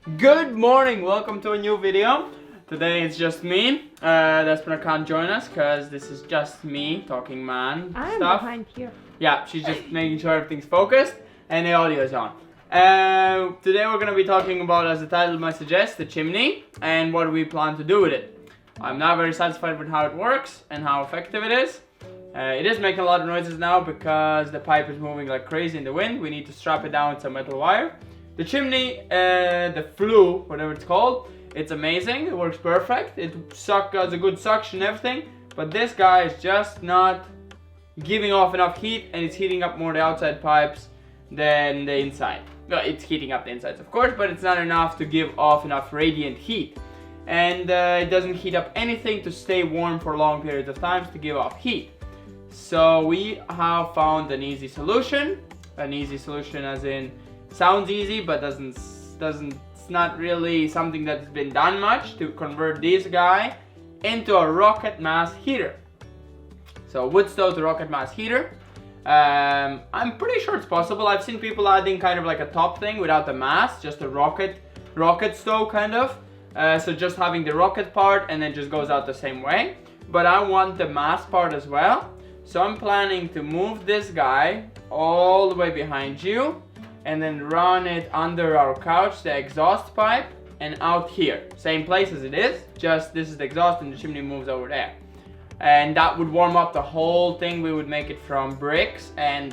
Good morning, welcome to a new video. Today it's just me. Despina can't join us because this is just me talking man I'm stuff. behind here. Yeah, she's just making sure everything's focused and the audio is on. Today we're going to be talking about, as the title might suggest, the chimney and what we plan to do with it. I'm not very satisfied with how it works and how effective it is. It is making a lot of noises now because the pipe is moving like crazy in the wind. We need to strap it down with some metal wire. The chimney, the flue, whatever it's called, it's amazing. It works perfect. It has a good suction and everything. But this guy is just not giving off enough heat, and it's heating up more the outside pipes than the inside. Well, it's heating up the insides, of course, but it's not enough to give off enough radiant heat. And it doesn't heat up anything to stay warm for long periods of time to give off heat. So we have found an easy solution. An easy solution as in sounds easy, but it's not really something that's been done much to convert this guy into a rocket mass heater. So wood stove to rocket mass heater. I'm pretty sure it's possible. I've seen people adding kind of like a top thing without the mass, just a rocket stove kind of. So just having the rocket part and then just goes out the same way. But I want the mass part as well. So I'm planning to move this guy all the way behind you and then run it under our couch, the exhaust pipe, and out here. Same place as it is, just this is the exhaust and the chimney moves over there. And that would warm up the whole thing. We would make it from bricks and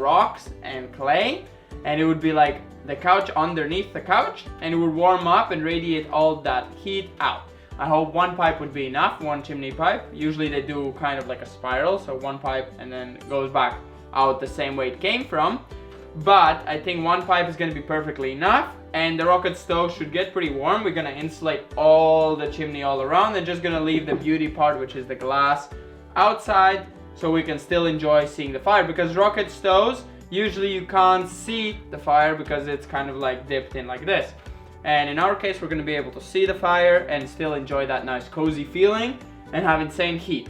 rocks and clay. And it would be like the couch underneath the couch, and it would warm up and radiate all that heat out. I hope one pipe would be enough, one chimney pipe. Usually they do kind of like a spiral, so one pipe and then it goes back out the same way it came from. But I think one pipe is going to be perfectly enough, and the rocket stove should get pretty warm. We're going to insulate all the chimney all around and just going to leave the beauty part, which is the glass, outside so we can still enjoy seeing the fire, because rocket stoves, usually you can't see the fire because it's kind of like dipped in like this. And in our case, we're going to be able to see the fire and still enjoy that nice cozy feeling and have insane heat.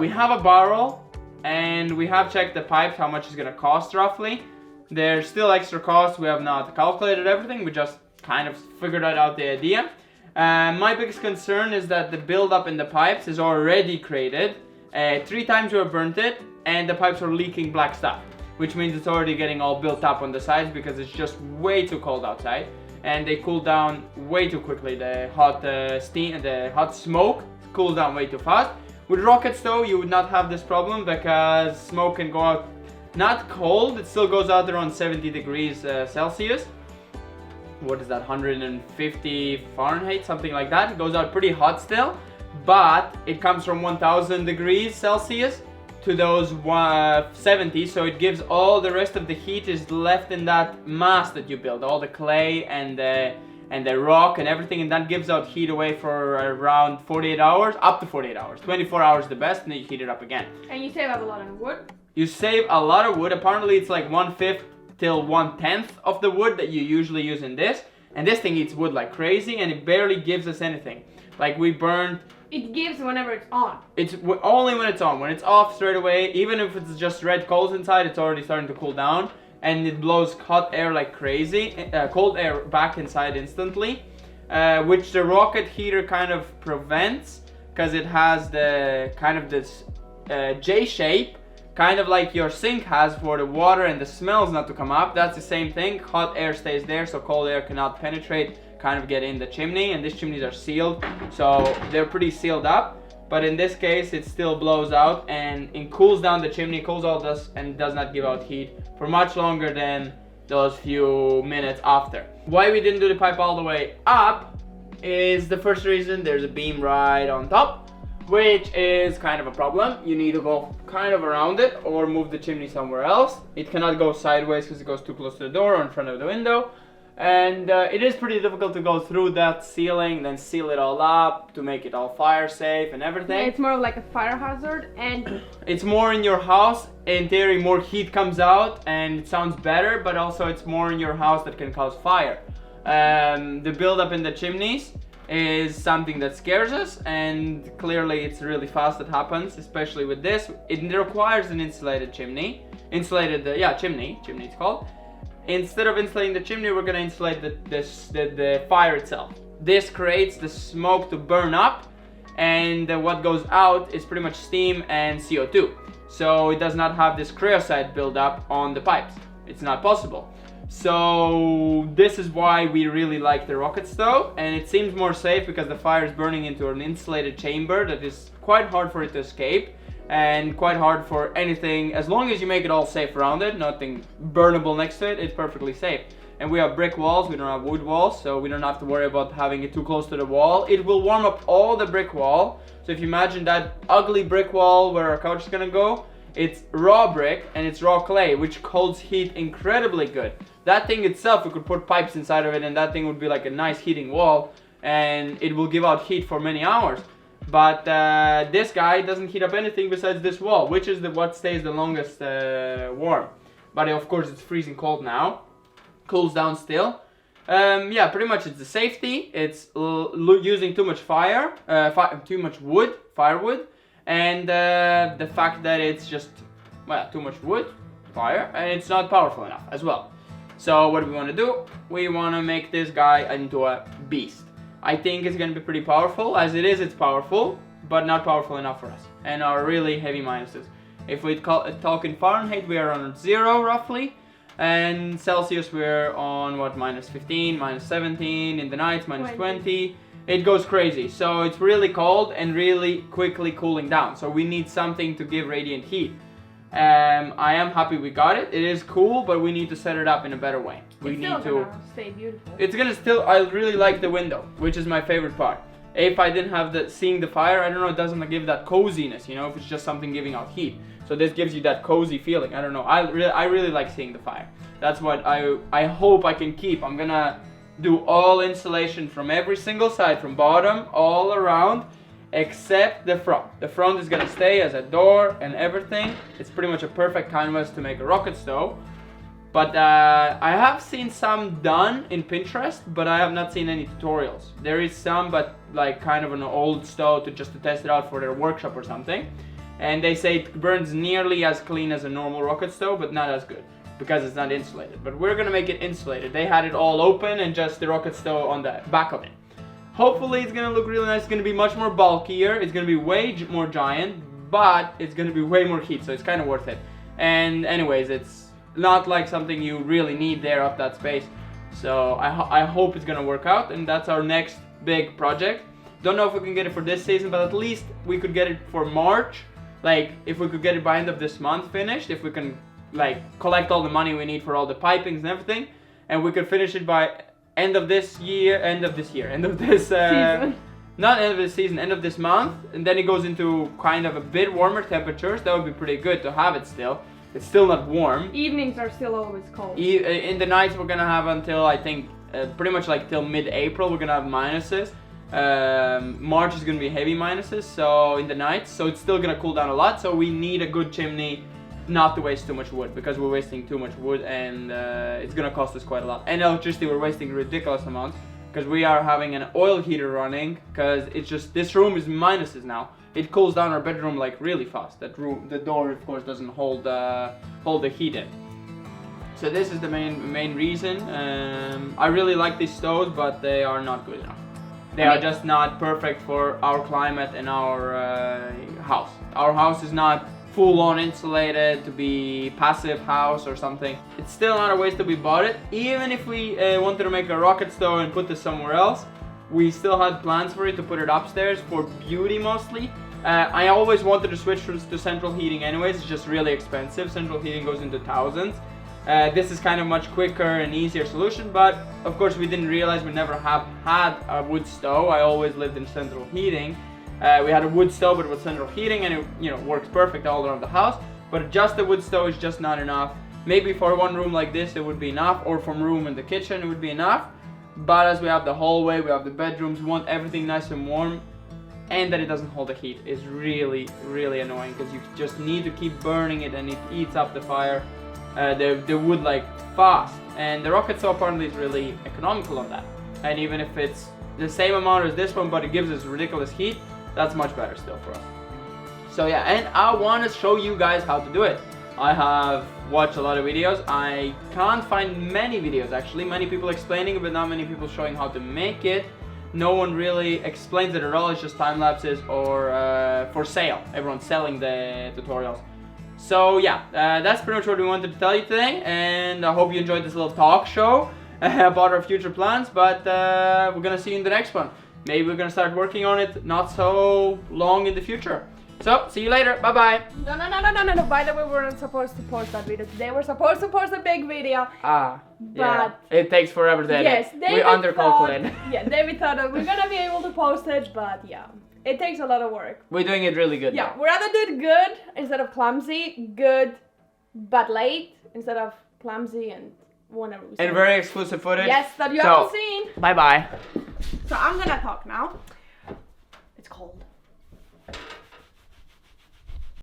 We have a barrel and we have checked the pipes, how much it's going to cost roughly. There's still extra costs. We have not calculated everything. We just kind of figured out the idea. My biggest concern is that the buildup in the pipes is already created. 3 times we have burnt it and the pipes are leaking black stuff, which means it's already getting all built up on the sides because it's just way too cold outside and they cool down way too quickly. The hot steam, the hot smoke cools down way too fast. With rocket stove, you would not have this problem because smoke can go out not cold, it still goes out around 70 degrees Celsius. What is that, 150 Fahrenheit, something like that. It goes out pretty hot still, but it comes from 1000 degrees Celsius to those 70, so it gives all the rest of the heat is left in that mass that you build, all the clay and the rock and everything, and that gives out heat away for around 48 hours, up to 48 hours. 24 hours the best, and then you heat it up again. And you save up a lot of wood. You save a lot of wood. Apparently it's like 1/5 till 1/10 of the wood that you usually use in this. And this thing eats wood like crazy and it barely gives us anything. Like we burned... It gives whenever it's on. It's only when it's on. When it's off straight away, even if it's just red coals inside, it's already starting to cool down. And it blows hot air like crazy. Cold air back inside instantly. Which the rocket heater kind of prevents. Because it has the kind of this J shape. Kind of like your sink has for the water and the smells not to come up. That's the same thing. Hot air stays there, so cold air cannot penetrate, kind of get in the chimney. And these chimneys are sealed, so they're pretty sealed up. But in this case, it still blows out and it cools down the chimney, cools all this, and does not give out heat for much longer than those few minutes after. Why we didn't do the pipe all the way up is the first reason, there's a beam right on top, which is kind of a problem. You need to go kind of around it or move the chimney somewhere else. It cannot go sideways because it goes too close to the door or in front of the window. And it is pretty difficult to go through that ceiling, then seal it all up to make it all fire safe and everything. Yeah, it's more of like a fire hazard, and it's more in your house. In theory, more heat comes out and it sounds better, but also it's more in your house that can cause fire. The buildup in the chimneys is something that scares us, and clearly it's really fast it happens, especially with this. It requires an insulated chimney. Chimney it's called. instead of insulating the chimney, we're gonna insulate the fire itself. This creates the smoke to burn up, and what goes out is pretty much steam and CO2. So it does not have this cryoside buildup on the pipes. It's not possible. So this is why we really like the rocket stove, and it seems more safe because the fire is burning into an insulated chamber that is quite hard for it to escape and quite hard for anything. As long as you make it all safe around it, nothing burnable next to it, it's perfectly safe. And we have brick walls, we don't have wood walls, so we don't have to worry about having it too close to the wall. It will warm up all the brick wall. So if you imagine that ugly brick wall where our couch is gonna go, it's raw brick and it's raw clay, which holds heat incredibly good. That thing itself, we could put pipes inside of it and that thing would be like a nice heating wall, and it will give out heat for many hours. But this guy doesn't heat up anything besides this wall, which is what stays the longest warm. But of course it's freezing cold now. Cools down still. Yeah, pretty much it's the safety. It's using too much too much wood, firewood, and the fact that it's just, well, too much wood, fire, and it's not powerful enough as well. So what do we want to do? We want to make this guy into a beast. I think it's going to be pretty powerful. As it is, it's powerful, but not powerful enough for us, and are really heavy minuses. If we talk in Fahrenheit, we are on 0 roughly. And Celsius we're on what, -15, -17, in the nights -20. It goes crazy, so it's really cold and really quickly cooling down, so we need something to give radiant heat. I am happy we got it. It is cool, but we need to set it up in a better way. We need to stay beautiful. It's gonna still, I really like the window, which is my favorite part. If I didn't have seeing the fire, I don't know, it doesn't give that coziness, you know, if it's just something giving out heat. So this gives you that cozy feeling. I don't know. I really like seeing the fire. That's what I hope I can keep. I'm gonna do all insulation from every single side, from bottom all around, except the front. The front is gonna stay as a door and everything. It's pretty much a perfect canvas to make a rocket stove. But I have seen some done in Pinterest, but I have not seen any tutorials. There is some, but like kind of an old stove to test it out for their workshop or something. And they say it burns nearly as clean as a normal rocket stove, but not as good because it's not insulated. But we're gonna make it insulated. They had it all open and just the rocket stove on the back of it. Hopefully it's gonna look really nice. It's gonna be much more bulkier. It's gonna be way more giant, but it's gonna be way more heat, so it's kind of worth it. And anyways, it's not like something you really need there up that space. So I hope it's gonna work out, and that's our next big project. Don't know if we can get it for this season, but at least we could get it for March. Like, if we could get it by end of this month finished, if we can like collect all the money we need for all the pipings and everything, and we could finish it by end of this season, not end of this season, end of this month, and then it goes into kind of a bit warmer temperatures. That would be pretty good to have it still. It's still not warm. Evenings are still always cold. In the nights we're gonna have until, I think, pretty much like till mid-April we're gonna have minuses. March is gonna be heavy minuses, so in the nights, so it's still gonna cool down a lot. So we need a good chimney, not to waste too much wood, because we're wasting too much wood, and it's gonna cost us quite a lot. And electricity, we're wasting ridiculous amounts because we are having an oil heater running, because it's just, this room is minuses now. It cools down our bedroom like really fast. That room, the door of course doesn't hold the heat in. So this is the main reason. I really like these stoves, but they are not good enough. They are just not perfect for our climate and our house. Our house is not full-on insulated to be passive house or something. It's still not a waste that we bought it. Even if we wanted to make a rocket stove and put this somewhere else, we still had plans for it to put it upstairs for beauty mostly. I always wanted to switch to central heating anyways. It's just really expensive. Central heating goes into thousands. This is kind of much quicker and easier solution, but of course we didn't realize we never have had a wood stove. I always lived in central heating. We had a wood stove but with central heating, and it works perfect all around the house, but just the wood stove is just not enough. Maybe for one room like this it would be enough, or from room in the kitchen it would be enough, but as we have the hallway, we have the bedrooms, we want everything nice and warm, and that it doesn't hold the heat is really, really annoying, because you just need to keep burning it and it eats up the fire, the wood like fast. And the rocket stove apparently is really economical on that, and even if it's the same amount as this one but it gives us ridiculous heat, that's much better still for us. So yeah, and I want to show you guys how to do it. I have watch a lot of videos. I can't find many videos actually. Many people explaining it, but not many people showing how to make it. No one really explains it at all. It's just time lapses or for sale. Everyone's selling the tutorials. So yeah, that's pretty much what we wanted to tell you today, and I hope you enjoyed this little talk show about our future plans. But we're gonna see you in the next one. Maybe we're gonna start working on it not so long in the future. So, see you later. Bye bye. No. By the way, we weren't supposed to post that video today. We're supposed to post a big video. Yeah. But It takes forever to edit. yes, We undercalculated. Yeah, David thought that we're gonna be able to post it, but yeah, it takes a lot of work. We're doing it really good. Yeah, we'd rather do it good instead of clumsy, good but late instead of clumsy and whatever. And very exclusive footage. Yes, that you haven't seen. Bye bye. So I'm gonna talk now. It's cold.